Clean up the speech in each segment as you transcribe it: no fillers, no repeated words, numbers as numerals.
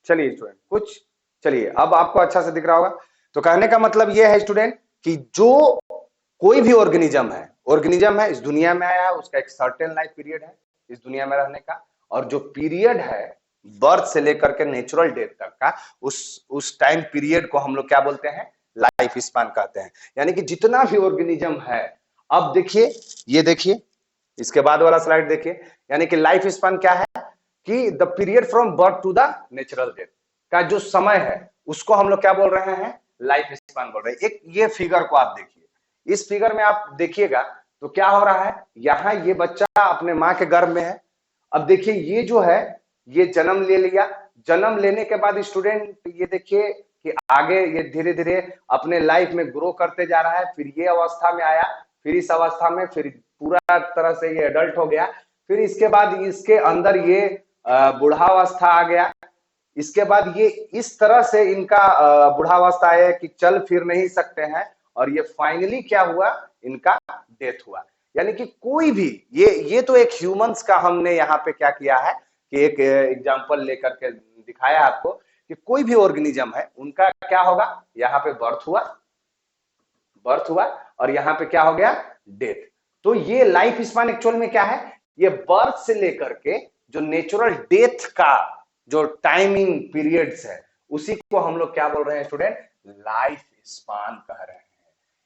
चलिए स्टूडेंट कुछ, चलिए अब आपको अच्छा से दिख रहा होगा। तो कहने का मतलब ये है स्टूडेंट कि जो कोई भी ऑर्गेनिज्म है इस दुनिया में आया है, उसका एक सर्टेन लाइफ पीरियड है इस दुनिया में रहने का, और जो पीरियड है बर्थ से लेकर के नेचुरल डेथ तक का, उस टाइम पीरियड को हम लोग क्या बोलते हैं, लाइफ स्पान कहते हैं। यानी कि जितना भी ऑर्गेनिज्म है, अब देखिए, ये देखिए, इसके बाद वाला स्लाइड देखिए, यानी कि लाइफ स्पान क्या है कि the period from birth to the natural death का जो समय है उसको हम लोग क्या बोल रहे हैं, लाइफ स्पान बोल रहे हैं। एक ये फिगर को आप देखिए, इस फिगर में आप देखिएगा तो क्या हो रहा है, यहाँ ये बच्चा अपने माँ के गर्भ में है। अब देखिए ये जो है ये जन्म ले लिया, जन्म लेने के बाद स्टूडेंट ये देखिए कि आगे ये धीरे धीरे अपने लाइफ में ग्रो करते जा रहा है, फिर ये अवस्था में आया, फिर इस अवस्था में फिर पूरा तरह से ये एडल्ट हो गया, फिर इसके बाद इसके अंदर ये बुढ़ावस्था आ गया, इसके बाद ये इस तरह से इनका बुढ़ावस्था है कि चल फिर नहीं सकते हैं, और ये फाइनली क्या हुआ, इनका डेथ हुआ। यानी कि कोई भी ये तो एक ह्यूमंस का हमने यहाँ पे क्या किया है कि एक एग्जांपल लेकर के दिखाया आपको कि कोई भी ऑर्गेनिज्म है उनका क्या होगा, यहाँ पे बर्थ हुआ और यहाँ पे क्या हो गया, डेथ। तो ये लाइफ स्पान एक्चुअल में क्या है, ये बर्थ से लेकर के जो नेचुरल डेथ का जो टाइमिंग पीरियड्स है उसी को हम लोग क्या बोल रहे हैं स्टूडेंट, लाइफ स्पान कह रहे हैं।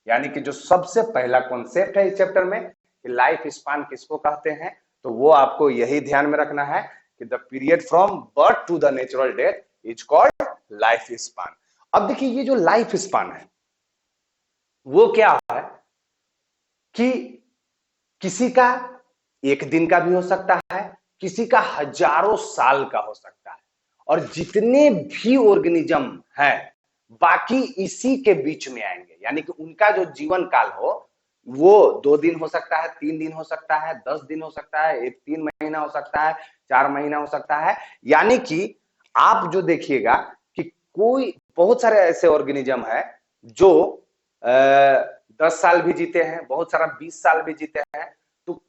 यानी कि जो सबसे पहला कॉन्सेप्ट है इस चैप्टर में कि लाइफ स्पान किसको कहते हैं, तो वो आपको यही ध्यान में रखना है कि the period from birth to the natural death is called life span. अब देखिए ये जो लाइफ स्पान है वो क्या है कि किसी का एक दिन का भी हो सकता है, किसी का हजारों साल का हो सकता है, और जितने भी ऑर्गेनिज्म है बाकी इसी के बीच में आएंगे। यानी कि उनका जो जीवन काल हो वो 2 दिन हो सकता है, 3 दिन हो सकता है, 10 दिन हो सकता है, 3 महीना हो सकता है, 4 महीना हो सकता है। यानी कि आप जो देखिएगा कि कोई बहुत सारे ऐसे ऑर्गेनिज्म है जो 10 साल भी जीते हैं, बहुत सारा 20 साल भी जीते हैं। तो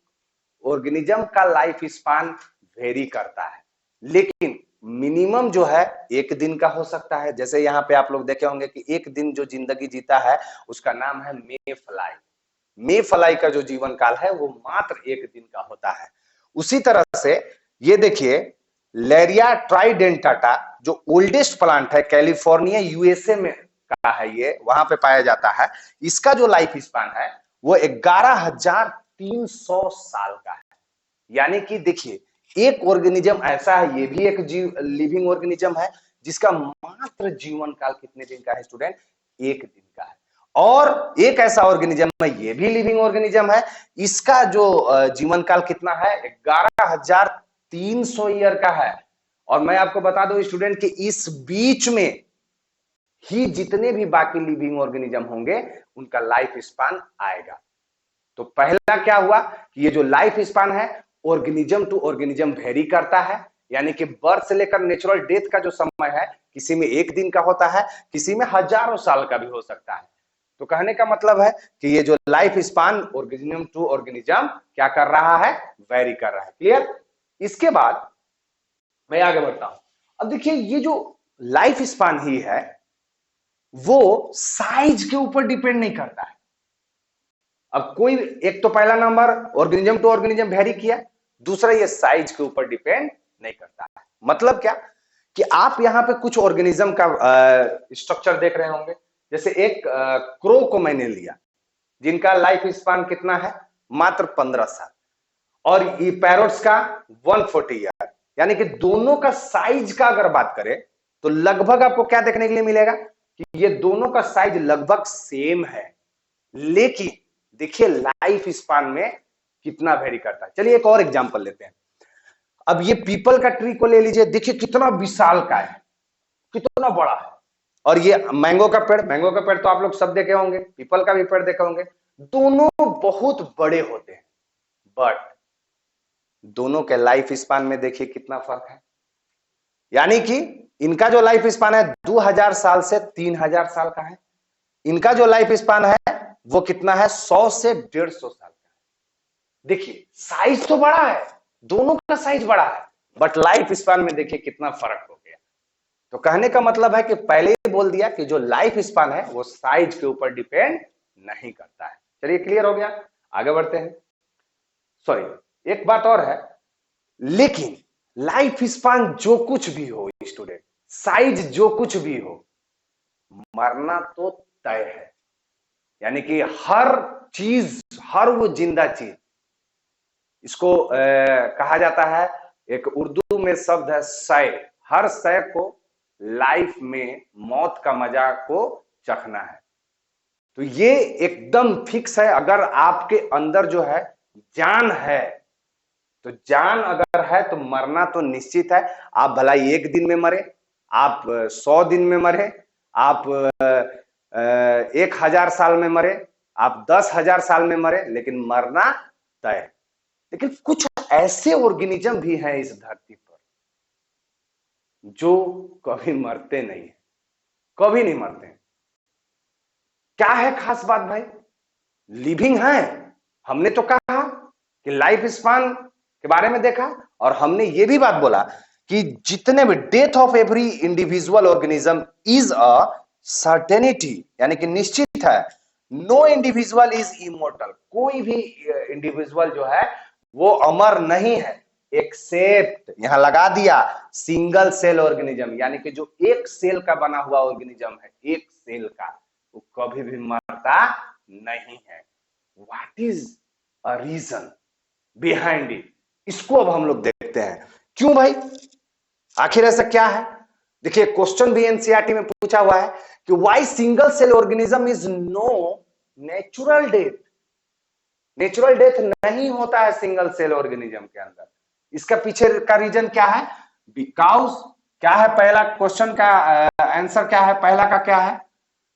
ऑर्गेनिज्म का लाइफ स्पान वेरी करता है, लेकिन मिनिमम जो है 1 दिन का हो सकता है। जैसे यहाँ पे आप लोग देखे होंगे कि 1 दिन जो जिंदगी जीता है उसका नाम है मे फ्लाई। मे फ्लाई का जो जीवन काल है वो मात्र 1 दिन का होता है। उसी तरह से ये देखिए लेरिया ट्राइडेंटाटा जो ओल्डेस्ट प्लांट है, कैलिफोर्निया यूएसए में का है, ये वहां पे पाया जाता है। इसका जो लाइफ स्पान है वो 11,300 साल का है। यानी कि देखिए एक ऑर्गेनिज्म ऐसा है, ये भी एक लिविंग ऑर्गेनिज्म है जिसका मात्र जीवन काल कितने दिन का है स्टूडेंट, 1 दिन का है। और एक ऐसा ऑर्गेनिज्म है, ये भी लिविंग ऑर्गेनिज्म है, इसका जो जीवन काल कितना है, 11,300 ईयर का है। और मैं आपको बता दूं स्टूडेंट कि इस बीच में ही जितने भी बाकी लिविंग ऑर्गेनिज्म होंगे उनका लाइफ स्पान आएगा। तो पहला क्या हुआ कि ये जो लाइफ स्पान है ऑर्गेनिज्म टू ऑर्गेनिज्म वेरी करता है। यानी कि बर्थ से लेकर नेचुरल डेथ का जो समय है किसी में 1 दिन का होता है, किसी में हजारों साल का भी हो सकता है। तो कहने का मतलब है कि ये जो life span organism to organism क्या कर रहा है, वेरी कर रहा है। क्लियर। इसके बाद मैं आगे बढ़ता हूं। अब देखिए ये जो लाइफ स्पान ही है वो साइज के ऊपर डिपेंड नहीं करता है। अब कोई एक तो पहला number organism to organism vary किया, दूसरा ये साइज के ऊपर डिपेंड नहीं करता है। मतलब क्या कि आप यहां पे कुछ ऑर्गेनिज्म का स्ट्रक्चर देख रहे होंगे। जैसे एक क्रो को मैंने लिया जिनका लाइफ स्पान कितना है, मात्र 15 साल, और ये पैरोट्स का 140 ईयर। यानी कि दोनों का साइज का अगर बात करें तो लगभग आपको क्या देखने के लिए मिलेगा कि ये दोनों का साइज लगभग सेम है, लेकिन देखिए लाइफ स्पान में कितना वेरी करता है। चलिए एक और एग्जांपल लेते हैं। अब ये पीपल का ट्री को ले लीजिए, देखिए कितना विशाल का है, कितना बड़ा है। और ये मैंगो का पेड़ तो आप लोग सब देखे होंगे, पीपल का भी पेड़ देखे होंगे, दोनों बहुत बड़े होते हैं, बट दोनों के लाइफ स्पान में देखिए कितना फर्क है। यानी कि इनका जो लाइफ स्पान है 2000 साल से 3000 साल का है, इनका जो लाइफ स्पान है वो कितना है, 100 से 150 साल का है। देखिए साइज तो बड़ा है, दोनों का साइज बड़ा है, बट लाइफ स्पान में देखिए कितना फर्क हो गया। तो कहने का मतलब है कि पहले ही बोल दिया कि जो लाइफ स्पान है वो साइज के ऊपर डिपेंड नहीं करता है। चलिए क्लियर हो गया, आगे बढ़ते हैं। सॉरी, एक बात और है, लेकिन लाइफ स्पान जो कुछ भी हो स्टूडेंट, साइज जो कुछ भी हो, मरना तो तय है। यानी कि हर चीज, हर वो जिंदा चीज, इसको कहा जाता है, एक उर्दू में शब्द है शय, हर शय को लाइफ में मौत का मजा को चखना है। तो ये एकदम फिक्स है। अगर आपके अंदर जो है जान है, तो जान अगर है तो मरना तो निश्चित है। आप भला 1 दिन में मरे, आप 100 दिन में मरे, आप 1000 साल में मरे, आप 10,000 साल में मरे, लेकिन मरना तय है। लेकिन कुछ ऐसे ऑर्गेनिज्म भी हैं इस धरती पर जो कभी मरते नहीं है, कभी नहीं मरते। क्या है खास बात भाई? लिविंग है। हमने तो कहा कि लाइफ स्पान के बारे में देखा, और हमने ये भी बात बोला कि जितने भी death of every individual organism is a certainty, यानी कि निश्चित है। नो इंडिविजुअल इज इमोर्टल, कोई भी इंडिविजुअल जो है वो अमर नहीं है, एक्सेप्ट, यहां लगा दिया, सिंगल सेल ऑर्गेनिज्म, यानी कि जो एक सेल का बना हुआ ऑर्गेनिज्म है, एक सेल का, वो कभी भी मरता नहीं है। What is a reason behind it, इसको अब हम लोग देखते हैं। क्यों भाई, आखिर ऐसा क्या है? देखिए, क्वेश्चन भी एनसीईआरटी में पूछा हुआ है कि why single cell organism is no natural death. Natural death नहीं होता है सिंगल सेल ऑर्गेनिज्म के अंदर। इसका पीछे का रीजन क्या है? बिकॉज, क्या है पहला क्वेश्चन का आंसर, क्या है पहला का, क्या है?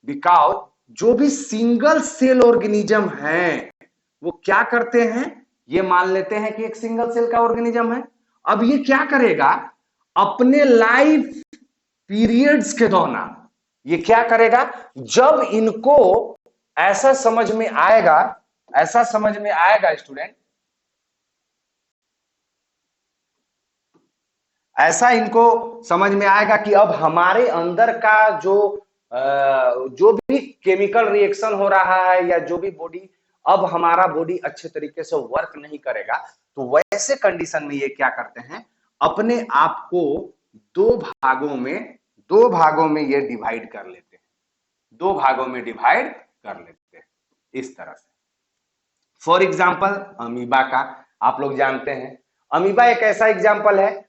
बिकॉज जो भी सिंगल सेल ऑर्गेनिज्म है वो क्या करते हैं, ये मान लेते हैं कि एक सिंगल सेल का ऑर्गेनिज्म है। अब ये क्या करेगा, अपने लाइफ पीरियड्स के दौरान ये क्या करेगा, जब इनको ऐसा समझ में आएगा, ऐसा समझ में आएगा स्टूडेंट, ऐसा इनको समझ में आएगा कि अब हमारे अंदर का जो भी केमिकल रिएक्शन हो रहा है, या जो भी बॉडी, अब हमारा बॉडी अच्छे तरीके से वर्क नहीं करेगा, तो वैसे कंडीशन में ये क्या करते हैं, अपने आप को दो भागों में ये डिवाइड कर लेते हैं, दो भागों में डिवाइड कर लेते हैं इस तरह से। फॉर एग्जाम्पल अमीबा का आप लोग जानते हैं, अमीबा एक ऐसा एग्जाम्पल है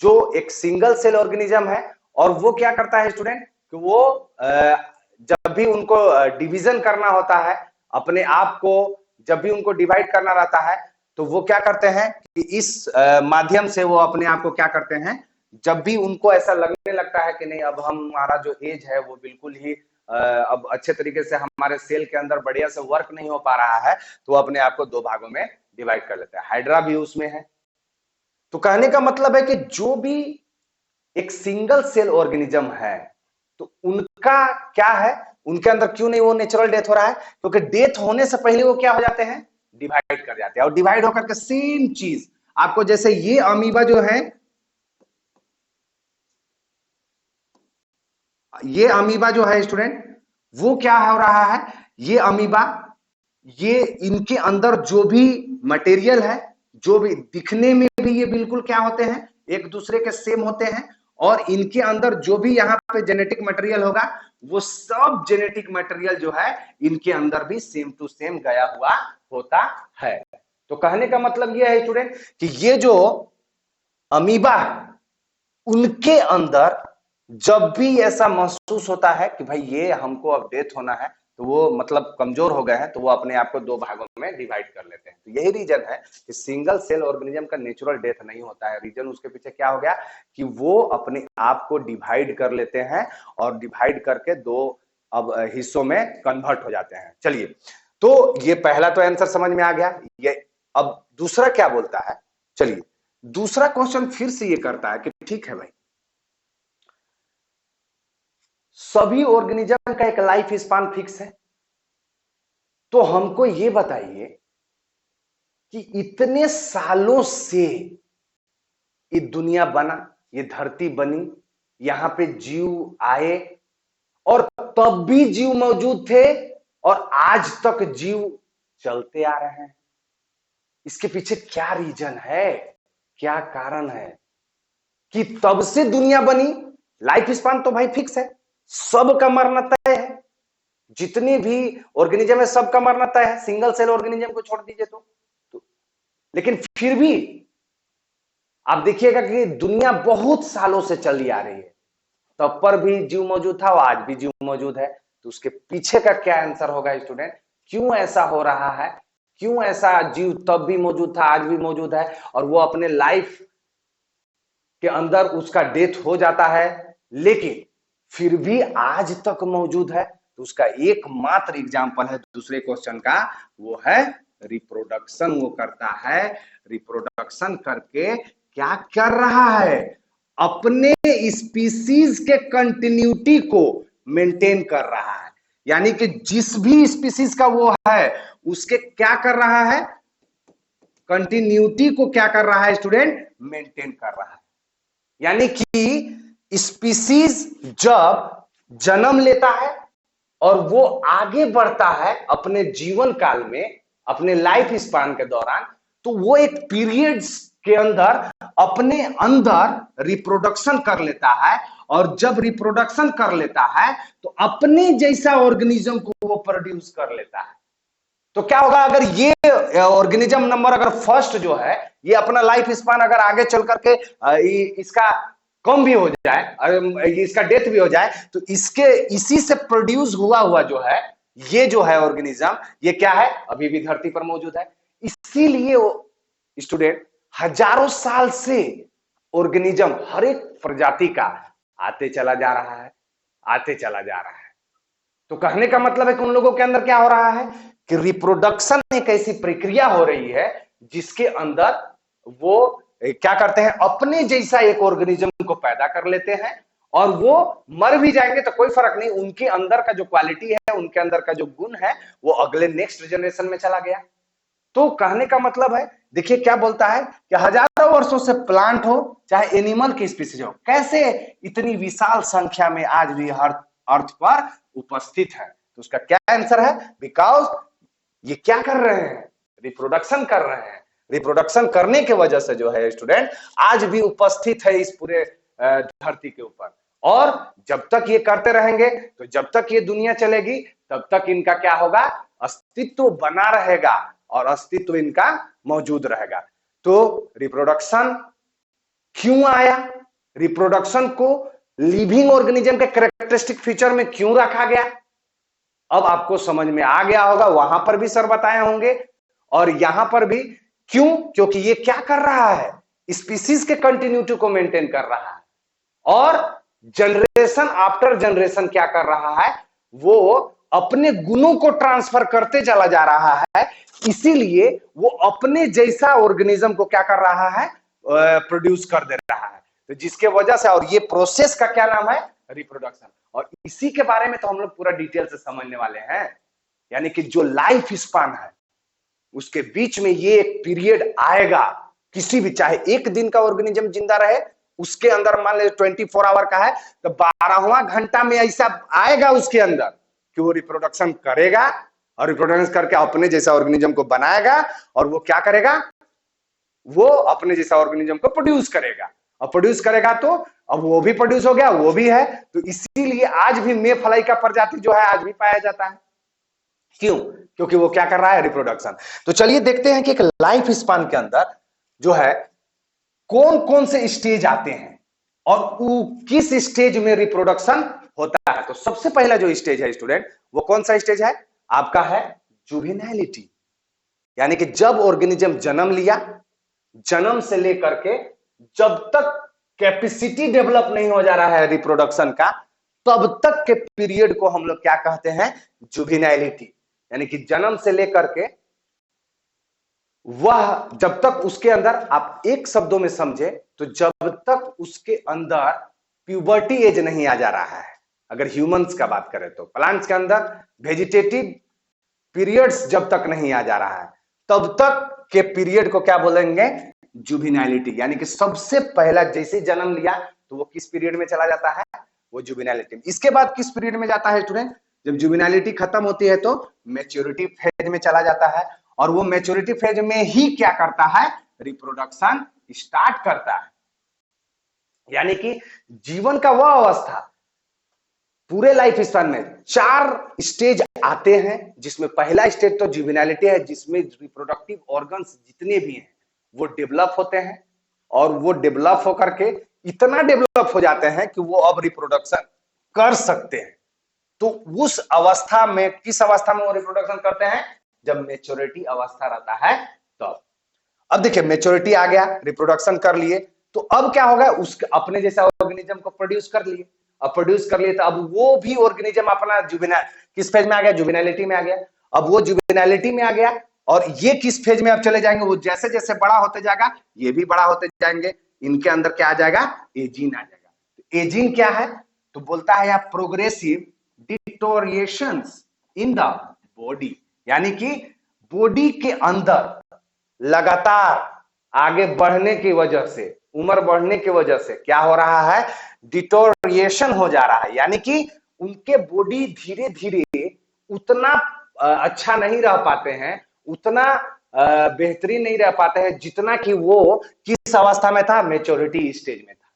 जो एक सिंगल सेल ऑर्गेनिज्म है, और वो क्या करता है स्टूडेंट, कि वो जब भी उनको डिवीजन करना होता है, अपने आप को जब भी उनको डिवाइड करना रहता है, तो वो क्या करते हैं कि इस माध्यम से वो अपने आप को क्या करते हैं, जब भी उनको ऐसा लगने लगता है कि नहीं, अब हमारा जो एज है वो बिल्कुल ही अब अच्छे तरीके से हमारे सेल के अंदर बढ़िया से वर्क नहीं हो पा रहा है, तो वो अपने आप को दो भागों में डिवाइड कर लेते हैं। हाइड्रा भी उसमें है। तो कहने का मतलब है कि जो भी एक सिंगल सेल ऑर्गेनिज्म है, तो उनका क्या है, उनके अंदर क्यों नहीं वो नेचुरल डेथ हो रहा है, क्योंकि डेथ होने से पहले वो क्या हो जाते हैं, डिवाइड कर जाते हैं। और डिवाइड होकर के सेम चीज आपको, जैसे ये अमीबा जो है, ये अमीबा जो है स्टूडेंट, वो क्या हो रहा है, ये अमीबा, ये इनके अंदर जो भी मटेरियल है, जो भी दिखने में भी ये बिल्कुल क्या होते हैं, एक दूसरे के सेम होते हैं, और इनके अंदर जो भी यहाँ पे जेनेटिक मटेरियल होगा, वो सब जेनेटिक मटेरियल जो है इनके अंदर भी सेम टू सेम गया हुआ होता है। तो कहने का मतलब यह है स्टूडेंट कि ये जो अमीबा है, उनके अंदर जब भी ऐसा महसूस होता है कि भाई ये हमको अब डेथ होना है, तो वो मतलब कमजोर हो गए हैं, तो वो अपने आप को दो भागों में डिवाइड कर लेते हैं। तो यही रीजन है कि सिंगल सेल ऑर्गेनिज्म का नेचुरल डेथ नहीं होता है। रीजन उसके पीछे क्या हो गया कि वो अपने आप को डिवाइड कर लेते हैं, और डिवाइड करके दो अब हिस्सों में कन्वर्ट हो जाते हैं। चलिए, तो ये पहला तो आंसर समझ में आ गया। ये अब दूसरा क्या बोलता है, चलिए दूसरा क्वेश्चन फिर से ये करता है कि ठीक है भाई, सभी ऑर्गेनिज्म का एक लाइफ स्पान फिक्स है, तो हमको ये बताइए कि इतने सालों से ये दुनिया बना, ये धरती बनी, यहां पे जीव आए और तब भी जीव मौजूद थे और आज तक जीव चलते आ रहे हैं। इसके पीछे क्या रीजन है, क्या कारण है कि तब से दुनिया बनी? लाइफ स्पान तो भाई फिक्स है, सबका मरना तय है, जितने भी ऑर्गेनिज्म है सबका मरना तय है, सिंगल सेल ऑर्गेनिज्म को छोड़ दीजिए तो लेकिन फिर भी आप देखिएगा कि दुनिया बहुत सालों से चली आ रही है, तब पर भी जीव मौजूद था और आज भी जीव मौजूद है। तो उसके पीछे का क्या आंसर होगा स्टूडेंट? क्यों ऐसा हो रहा है, क्यों ऐसा जीव तब भी मौजूद था आज भी मौजूद है और वो अपने लाइफ के अंदर उसका डेथ हो जाता है लेकिन फिर भी आज तक मौजूद है? तो उसका एकमात्र एग्जाम्पल है दूसरे क्वेश्चन का, वो है रिप्रोडक्शन। वो करता है रिप्रोडक्शन करके क्या कर रहा है? अपने स्पीसीज के कंटिन्यूटी को मेंटेन कर रहा है। यानी कि जिस भी स्पीसीज का वो है उसके क्या कर रहा है? कंटिन्यूटी को क्या कर रहा है स्टूडेंट? मेंटेन कर रहा है। यानी कि स्पीसीज जब जन्म लेता है और वो आगे बढ़ता है अपने जीवन काल में, अपने लाइफ स्पान के दौरान, तो वो एक पीरियड्स के अंदर अपने अंदर रिप्रोडक्शन कर लेता है और जब रिप्रोडक्शन कर लेता है तो अपने जैसा ऑर्गेनिज्म को वो प्रोड्यूस कर लेता है। तो क्या होगा अगर ये ऑर्गेनिज्म नंबर अगर फर्स्ट जो है ये अपना लाइफ स्पान अगर आगे चल करके इसका कम भी हो जाए, इसका डेथ भी हो जाए, तो इसके इसी से प्रोड्यूस हुआ जो है ये जो है ऑर्गेनिज्म, ये क्या है? अभी भी धरती पर मौजूद है। इसीलिए स्टूडेंट हजारों साल से ऑर्गेनिज्म हर एक प्रजाति का आते चला जा रहा है, आते चला जा रहा है। तो कहने का मतलब है कि उन लोगों के अंदर क्या हो रहा है कि रिप्रोडक्शन एक ऐसी प्रक्रिया हो रही है जिसके अंदर वो क्या करते हैं? अपने जैसा एक ऑर्गेनिज्म को पैदा कर लेते हैं और वो मर भी जाएंगे तो कोई फर्क नहीं, उनके अंदर का जो क्वालिटी है, उनके अंदर का जो गुण है वो अगले नेक्स्ट जनरेशन में चला गया। तो कहने का मतलब है, देखिए क्या बोलता है कि हजारों वर्षों से प्लांट हो चाहे एनिमल की स्पीसीज हो, कैसे इतनी विशाल संख्या में आज भी हर अर्थ पर उपस्थित है। तो उसका क्या आंसर है? बिकॉज ये क्या कर रहे हैं? रिप्रोडक्शन कर रहे हैं। रिप्रोडक्शन करने की वजह से जो है स्टूडेंट आज भी उपस्थित है इस पूरे धरती के ऊपर, और जब तक ये करते रहेंगे तो जब तक ये दुनिया चलेगी तब तक इनका क्या होगा? अस्तित्व बना रहेगा और अस्तित्व इनका मौजूद रहेगा। तो रिप्रोडक्शन क्यों आया? रिप्रोडक्शन को लिविंग ऑर्गेनिज्म के कैरेक्टरिस्टिक फीचर में क्यों रखा गया? अब आपको समझ में आ गया होगा, वहां पर भी सर बताए होंगे और यहां पर भी। क्यों? क्योंकि ये क्या कर रहा है? स्पीसीज के कंटिन्यूटी को मेंटेन कर रहा है और जनरेशन आफ्टर जनरेशन क्या कर रहा है? वो अपने गुणों को ट्रांसफर करते चला जा रहा है। इसीलिए वो अपने जैसा ऑर्गेनिज्म को क्या कर रहा है? प्रोड्यूस कर दे रहा है। तो जिसके वजह से, और ये प्रोसेस का क्या नाम है? रिप्रोडक्शन। और इसी के बारे में तो हम लोग पूरा डिटेल से समझने वाले हैं। यानी कि जो लाइफ स्पान है उसके बीच में ये एक पीरियड आएगा, किसी भी चाहे एक दिन का ऑर्गेनिज्म जिंदा रहे, उसके अंदर मान लीजिए 24 आवर का है तो 12वां घंटा में ऐसा आएगा उसके अंदर कि वो रिप्रोडक्शन करेगा और रिप्रोडक्शन करके अपने जैसा ऑर्गेनिज्म को बनाएगा और वो क्या करेगा? वो अपने जैसा ऑर्गेनिज्म को प्रोड्यूस करेगा और प्रोड्यूस करेगा तो अब वो भी प्रोड्यूस हो गया, वो भी है। तो इसीलिए आज भी मे फ्लाई का प्रजाति जो है आज भी पाया जाता है। क्यों? क्योंकि वो क्या कर रहा है? रिप्रोडक्शन। तो चलिए देखते हैं कि एक लाइफ स्पान के अंदर जो है कौन कौन से स्टेज आते हैं और वो किस स्टेज में रिप्रोडक्शन होता है। तो सबसे पहला जो स्टेज है स्टूडेंट, वो कौन सा स्टेज है? आपका है जुवेनाइलिटी। यानी कि जब ऑर्गेनिज्म जन्म लिया, जन्म से लेकर के जब तक कैपेसिटी डेवलप नहीं हो जा रहा है रिप्रोडक्शन का, तब तक के पीरियड को हम लोग क्या कहते हैं? जुवेनाइलिटी। यानी कि जन्म से लेकर के वह जब तक उसके अंदर, आप एक शब्दों में समझे तो जब तक उसके अंदर प्यूबर्टी एज नहीं आ जा रहा है। अगर ह्यूमंस का बात करें तो प्लांट्स के अंदर वेजिटेटिव पीरियड्स जब तक नहीं आ जा रहा है तब तक के पीरियड को क्या बोलेंगे? जुवेनाइलिटी। यानी कि सबसे पहला जैसे जन्म लिया तो वो किस पीरियड में चला जाता है, वो जुवेनाइलिटी में। इसके बाद किस पीरियड में जाता है स्टूडेंट, जब जुवेनाइलिटी खत्म होती है तो मैच्योरिटी फेज में चला जाता है, और वो मैच्योरिटी फेज में ही क्या करता है, रिप्रोडक्शन स्टार्ट करता है। यानी कि जीवन का वह अवस्था, पूरे लाइफ स्पैन में 4 स्टेज आते हैं, जिसमें पहला स्टेज तो जुवेनाइलिटी है, जिसमें रिप्रोडक्टिव ऑर्गन्स जितने भी हैं वो डेवलप होते हैं, और वो डेवलप होकर के इतना डेवलप हो जाते हैं कि वो अब रिप्रोडक्शन कर सकते हैं। तो उस अवस्था में, किस अवस्था में वो रिप्रोडक्शन करते हैं, जब मेच्योरिटी अवस्था रहता है तब। अब देखिए मेच्योरिटी आ गया, रिप्रोडक्शन कर लिए, तो अब क्या होगा, उसके अपने जैसा ऑर्गेनिज्म को प्रोड्यूस कर लिए। अब प्रोड्यूस कर लिए तो अब वो भी ऑर्गेनिज्म अपना किस फेज में आ गया, जुवेनाइलिटी में आ गया। अब वो जुवेनाइलिटी में आ गया, और ये किस फेज में अब चले जाएंगे, वो जैसे जैसे बड़ा होते जाएगा ये भी बड़ा होते जाएंगे, इनके अंदर क्या आ जाएगा, एजीन आ जाएगा। एजीन क्या है, तो बोलता है आप प्रोग्रेसिव डिटोरिएशंस इन द बॉडी, यानी कि बॉडी के अंदर लगातार आगे बढ़ने की वजह से, उम्र बढ़ने की वजह से क्या हो रहा है, डिटोरिएशन हो जा रहा है। यानी कि उनके बॉडी धीरे धीरे उतना अच्छा नहीं रह पाते हैं, उतना बेहतरीन नहीं रह पाते हैं जितना कि वो किस अवस्था में था, मैच्योरिटी स्टेज में था।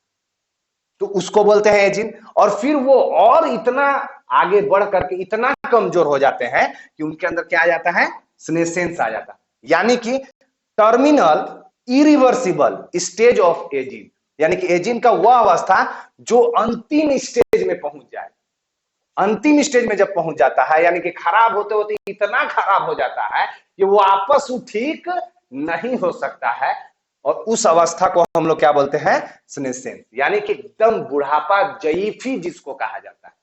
तो उसको बोलते हैं एजिंग। और फिर वो और इतना आगे बढ़ करके इतना कमजोर हो जाते हैं कि उनके अंदर क्या आ जाता है, सीनेसेंस आ जाता है। यानी कि terminal irreversible stage of ageing, यानी कि एजिंग का वह अवस्था जो अंतिम स्टेज में पहुंच जाए। अंतिम स्टेज में जब पहुंच जाता है, यानी कि खराब होते होते इतना खराब हो जाता है कि वो आपस ठीक नहीं हो सकता है, और उस अवस्था को हम लोग क्या बोलते हैं, सीनेसेंस, यानी कि एकदम बुढ़ापा, जयीफी जिसको कहा जाता है।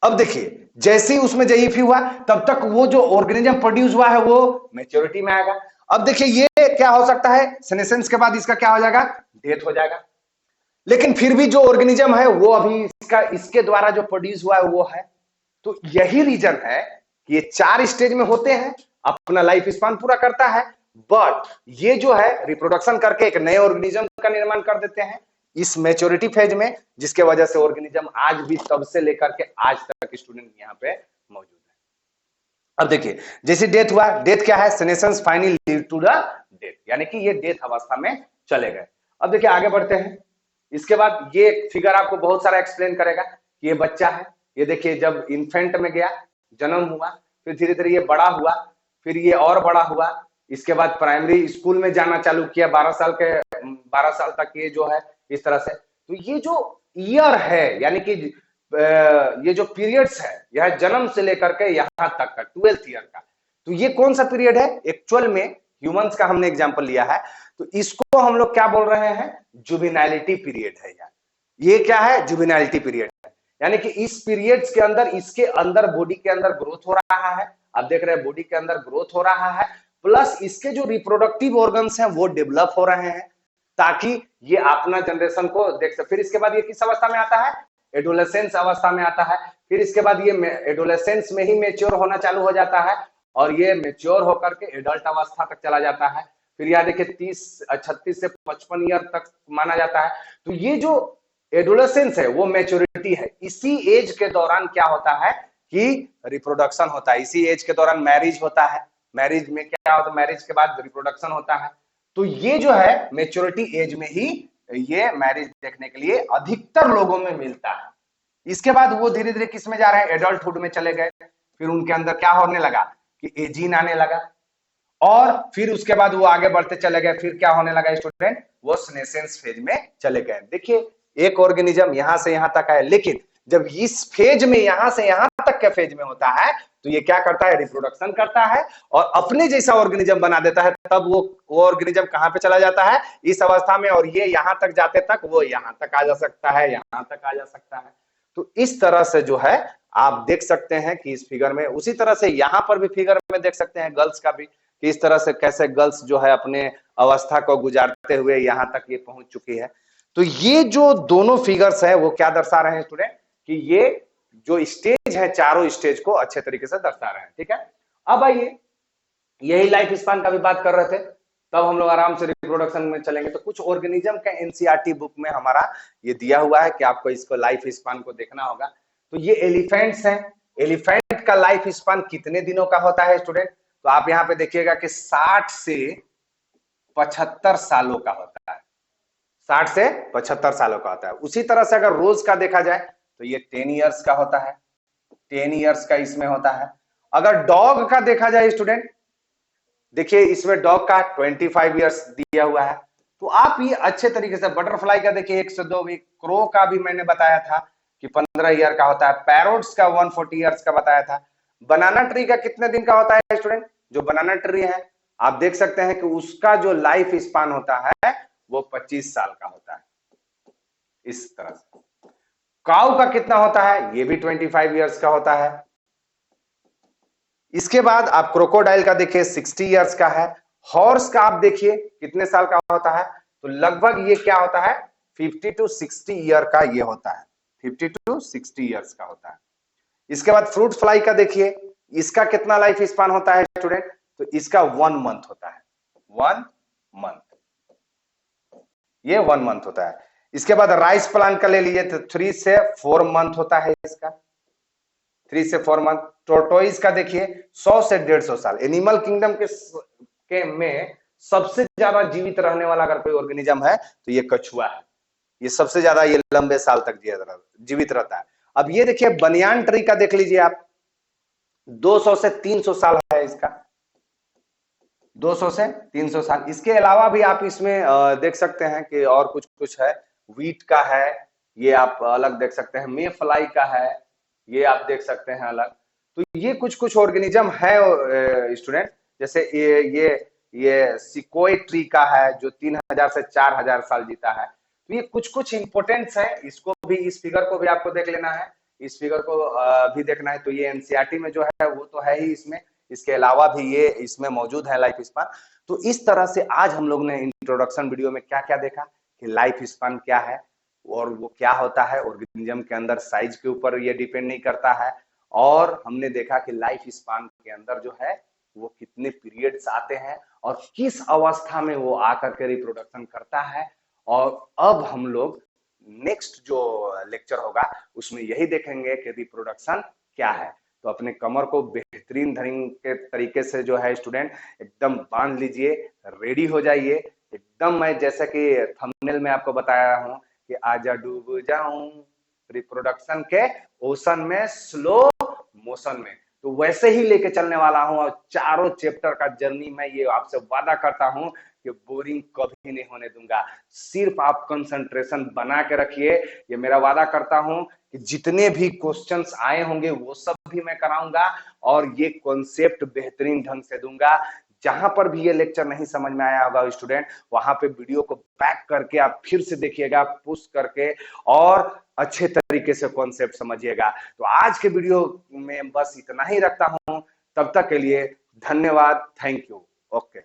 अब देखिए जैसे ही उसमें जयीफी हुआ तब तक वो जो ऑर्गेनिज्म प्रोड्यूस हुआ है वो मैच्योरिटी में आएगा। अब देखिए ये क्या हो सकता है, सीनेसेंस के बाद इसका क्या हो जाएगा, डेथ हो जाएगा। लेकिन फिर भी जो ऑर्गेनिज्म है वो अभी इसके द्वारा जो प्रोड्यूस हुआ है वो है। तो यही रीजन है कि ये 4 स्टेज में होते हैं, अपना लाइफ स्पान पूरा करता है, बट ये जो है रिप्रोडक्शन करके एक नए ऑर्गेनिज्म का निर्माण कर देते हैं इस मैच्योरिटी फेज में, जिसके वजह से ऑर्गेनिज्म आज भी तब से लेकर के आज तक स्टूडेंट यहाँ पे मौजूद है। अब देखिए जैसे डेथ हुआ, डेथ क्या है, senescence finally lead to the death, यानी कि ये डेथ अवस्था में चले गए। अब देखिए आगे बढ़ते हैं। इसके बाद ये फिगर आपको बहुत सारा एक्सप्लेन करेगा कि ये बच्चा है, ये देखिए जब इन्फेंट में गया, जन्म हुआ, फिर धीरे धीरे ये बड़ा हुआ, फिर ये और बड़ा हुआ, इसके बाद प्राइमरी स्कूल में जाना चालू किया, 12 साल तक ये जो है इस तरह से। तो ये जो ईयर है, यानी कि ये जो पीरियड्स है, यह जन्म से लेकर के यहाँ तक का 12th ईयर का, तो ये कौन सा पीरियड है, एक्चुअल में ह्यूमंस का हमने एग्जांपल लिया है, तो इसको हम लोग क्या बोल रहे हैं, जुवेनाइलिटी पीरियड है यार। ये क्या है, जुवेनाइलिटी पीरियड है, यानी कि इस पीरियड्स के अंदर, इसके अंदर बॉडी के अंदर ग्रोथ हो रहा है। आप देख रहे हैं बॉडी के अंदर ग्रोथ हो रहा है, प्लस इसके जो रिप्रोडक्टिव ऑर्गन्स हैं वो डेवलप हो रहे हैं, ताकि ये अपना जनरेशन को देख सके। फिर इसके बाद ये किस अवस्था में आता है, एडोलेसेंस अवस्था में आता है। फिर इसके बाद ये एडोलेसेंस में ही मैच्योर होना चालू हो जाता है, और ये मैच्योर होकर के एडल्ट अवस्था तक चला जाता है। फिर यहाँ देखिए 36 से 55 ईयर तक माना जाता है। तो ये जो एडोलेसेंस है वो मैच्योरिटी है। इसी एज के दौरान क्या होता है कि रिप्रोडक्शन होता है, इसी एज के दौरान मैरिज होता है। मैरिज में क्या होता है, मैरिज के बाद रिप्रोडक्शन होता है। तो ये जो है मैच्योरिटी एज में ही ये मैरिज देखने के लिए अधिकतर लोगों में मिलता है। इसके बाद वो धीरे धीरे किस में जा रहे हैं, एडल्टहुड में चले गए। फिर उनके अंदर क्या होने लगा कि एजीन आने लगा, और फिर उसके बाद वो आगे बढ़ते चले गए। फिर क्या होने लगा स्टूडेंट, वो सीनेसेंस फेज में चले गए। देखिए एक ऑर्गेनिज्म यहां से यहां तक है, लेकिन जब इस फेज में यहां से यहां तक के फेज में होता है तो ये क्या करता है, रिप्रोडक्शन करता है और अपने जैसा ऑर्गेनिज्म बना देता है। तब वो ऑर्गेनिज्म कहां पे चला जाता है, इस अवस्था में, और ये यहां तक जाते तक वो यहां तक आ जा सकता है, यहां तक आ जा सकता है। तो इस तरह से जो है आप देख सकते हैं कि इस फिगर में, उसी तरह से यहां पर भी फिगर में देख सकते हैं गर्ल्स का भी, कि इस तरह से कैसे गर्ल्स जो है अपने अवस्था को गुजारते हुए यहां तक ये पहुंच चुकी है। तो ये जो दोनों फिगर्स है वो क्या दर्शा रहे हैं स्टूडेंट, कि ये जो स्टेज है, चारों स्टेज को अच्छे तरीके से दर्शा रहे हैं। ठीक है, अब आइए, यही लाइफ स्पान का भी बात कर रहे थे, तब हम लोग आराम से रिप्रोडक्शन में चलेंगे। तो कुछ ऑर्गेनिज्म का एनसीईआरटी बुक में हमारा ये दिया हुआ है कि आपको इसको लाइफ स्पान को देखना होगा। तो ये एलिफेंट्स हैं, एलिफेंट का लाइफ स्पान कितने दिनों का होता है स्टूडेंट? तो आप यहाँ पे देखिएगा कि 60 से 75 सालों का होता है, 60 से 75 सालों का होता है। उसी तरह से अगर रोज का देखा जाए तो ये 10 इयर्स का होता है, 10 इयर्स का इसमें होता है। अगर डॉग का देखा जाए स्टूडेंट, देखिए इसमें डॉग का 25 इयर्स दिया हुआ है। तो आप ये अच्छे तरीके से, बटरफ्लाई का देखिए 1 से 2, क्रो का भी मैंने बताया था कि 15 ईयर का होता है, पैरोट्स का 140 इयर्स का बताया था। बनाना ट्री का कितने दिन का होता है स्टूडेंट? जो बनाना ट्री है आप देख सकते हैं कि उसका जो लाइफ स्पान होता है वो 25 साल का होता है, इस तरह से। काऊ का कितना होता है? ये भी 25 इयर्स का होता है। इसके बाद आप क्रोकोडाइल का देखिए 60 इयर्स का है। हॉर्स का आप देखिए कितने साल का होता है? तो लगभग ये क्या होता है, 50 टू 60 ईयर का ये होता है, 50 टू 60 इयर्स का होता है। इसके बाद फ्रूट फ्लाई का देखिए, इसका कितना लाइफ स्पान होता है स्टूडेंट? तो इसका 1 मंथ होता है, 1 मंथ, ये 1 मंथ होता है। इसके बाद राइस प्लांट का ले लीजिए तो 3 से 4 मंथ होता है इसका, 3 से 4 मंथ। टोर्टोइस का देखिए 100 से 150 साल। एनिमल किंगडम के में सबसे ज्यादा जीवित रहने वाला अगर कोई ऑर्गेनिज्म है तो ये कछुआ है, ये सबसे ज्यादा ये लंबे साल तक जीवित रहता है। अब ये देखिए बनियान ट्री का देख लीजिए आप, 200 से 300 साल है इसका, 200 से 300 साल। इसके अलावा भी आप इसमें देख सकते हैं कि और कुछ कुछ है, व्हीट का है, ये आप अलग देख सकते हैं, मे फ्लाई का है, ये आप देख सकते हैं अलग। तो ये कुछ कुछ ऑर्गेनिज्म है स्टूडेंट, जैसे ये सिकोय ट्री का है जो 3000 से 4000 साल जीता है। तो ये कुछ कुछ इंपोर्टेंट्स है, इसको भी, इस फिगर को भी आपको देख लेना है, इस फिगर को भी देखना है। तो ये एनसीईआरटी में जो है वो तो है ही इसमें, इसके अलावा भी ये इसमें मौजूद है लाइफ स्पान। तो इस तरह से आज हम लोग ने इंट्रोडक्शन वीडियो में क्या क्या देखा कि लाइफ स्पान क्या है और वो क्या होता है, ऑर्गेनिज्म के अंदर साइज के ऊपर ये डिपेंड नहीं करता है। और हमने देखा कि लाइफ स्पान के अंदर जो है वो कितने पीरियड्स आते हैं और किस अवस्था में वो आकर के रिप्रोडक्शन करता है। और अब हम लोग नेक्स्ट जो लेक्चर होगा उसमें यही देखेंगे कि रिप्रोडक्शन क्या है। तो अपने कमर को बेहतरीन ढंग के तरीके से जो है स्टूडेंट एकदम बांध लीजिए, रेडी हो जाइए एकदम। मैं जैसे कि थंबनेल में आपको बताया हूं कि आजा डूब जाऊं रिप्रोडक्शन के ओशन में स्लो मोशन में, तो वैसे ही लेके चलने वाला हूं। और चारों चैप्टर का जर्नी मैं ये आपसे वादा करता हूं कि बोरिंग कभी नहीं होने दूंगा। सिर्फ आप कंसंट्रेशन बना के रखिए, ये मेरा वादा करता हूं कि जितने भी क्वेश्चंस आए होंगे वो सब भी मैं कराऊंगा और ये कॉन्सेप्ट बेहतरीन ढंग से दूंगा। जहां पर भी ये लेक्चर नहीं समझ में आया होगा स्टूडेंट, वहां पे वीडियो को बैक करके आप फिर से देखिएगा, पुश करके, और अच्छे तरीके से कॉन्सेप्ट समझिएगा। तो आज के वीडियो में बस इतना ही रखता हूं, तब तक के लिए धन्यवाद, थैंक यू, ओके।